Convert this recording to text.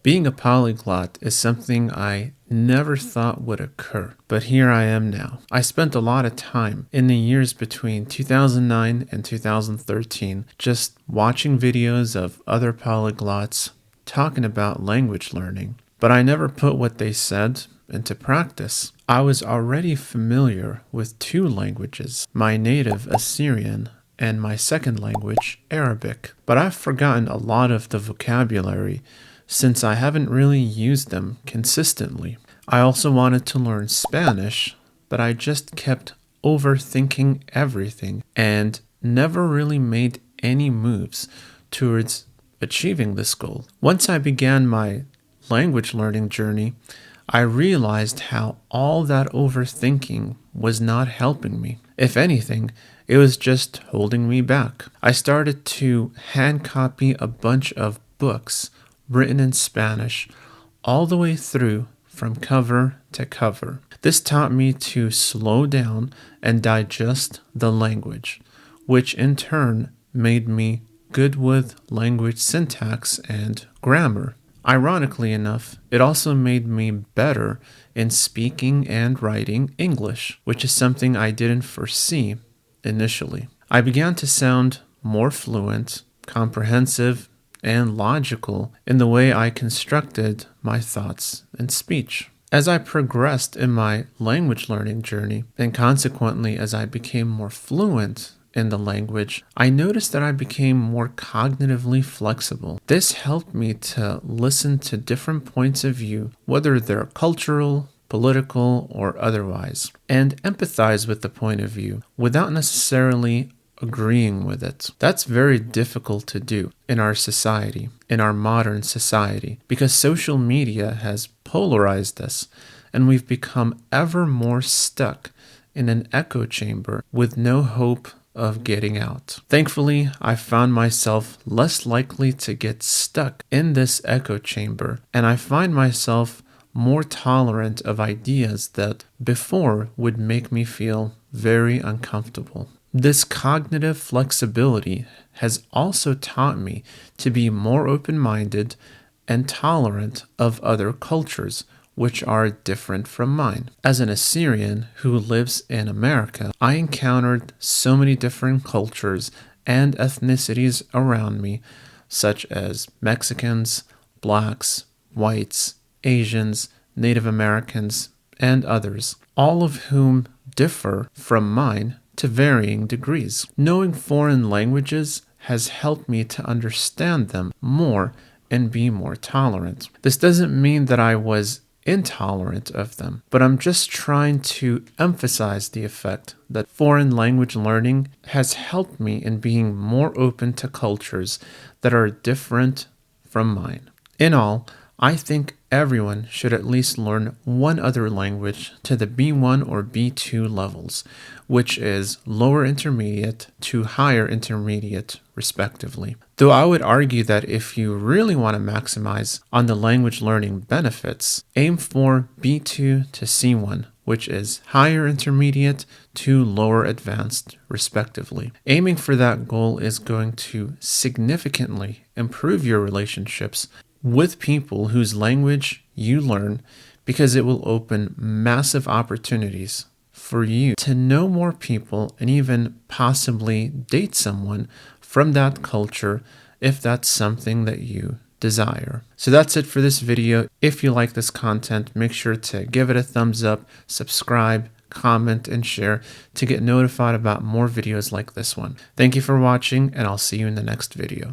Being a polyglot is something I never thought would occur, but here I am now. I spent a lot of time in the years between 2009 and 2013 just watching videos of other polyglots talking about language learning, but I never put what they said into practice. I was already familiar with two languages, my native Assyrian and my second language, Arabic, but I've forgotten a lot of the vocabulary since I haven't really used them consistently. I also wanted to learn Spanish, but I just kept overthinking everything and never really made any moves towards achieving this goal. Once I began my language learning journey, I realized how all that overthinking was not helping me. If anything, it was just holding me back. I started to hand copy a bunch of books written in Spanish all the way through from cover to cover. This taught me to slow down and digest the language, which in turn made me good with language syntax and grammar. Ironically enough, it also made me better in speaking and writing English, which is something I didn't foresee initially. I began to sound more fluent, comprehensive, and logical in the way I constructed my thoughts and speech. As I progressed in my language learning journey, and consequently as I became more fluent in the language, I noticed that I became more cognitively flexible. This helped me to listen to different points of view, whether they're cultural, political, or otherwise, and empathize with the point of view without necessarily agreeing with it. That's very difficult to do in our society, in our modern society, because social media has polarized us and we've become ever more stuck in an echo chamber with no hope of getting out. Thankfully, I found myself less likely to get stuck in this echo chamber, and I find myself more tolerant of ideas that before would make me feel very uncomfortable. This cognitive flexibility has also taught me to be more open-minded and tolerant of other cultures, which are different from mine. As an Assyrian who lives in America, I encountered so many different cultures and ethnicities around me, such as Mexicans, blacks, whites, Asians, Native Americans, and others, all of whom differ from mine to varying degrees. Knowing foreign languages has helped me to understand them more and be more tolerant. This doesn't mean that I was intolerant of them, but I'm just trying to emphasize the effect that foreign language learning has helped me in being more open to cultures that are different from mine. In all, I think everyone should at least learn one other language to the B1 or B2 levels, which is lower intermediate to higher intermediate, respectively. Though I would argue that if you really want to maximize on the language learning benefits, aim for B2 to C1, which is higher intermediate to lower advanced, respectively. Aiming for that goal is going to significantly improve your relationships with people whose language you learn, because it will open massive opportunities for you to know more people and even possibly date someone from that culture if that's something that you desire. So that's it for this video. If you like this content, make sure to give it a thumbs up, subscribe, comment, and share to get notified about more videos like this one. Thank you for watching, and I'll see you in the next video.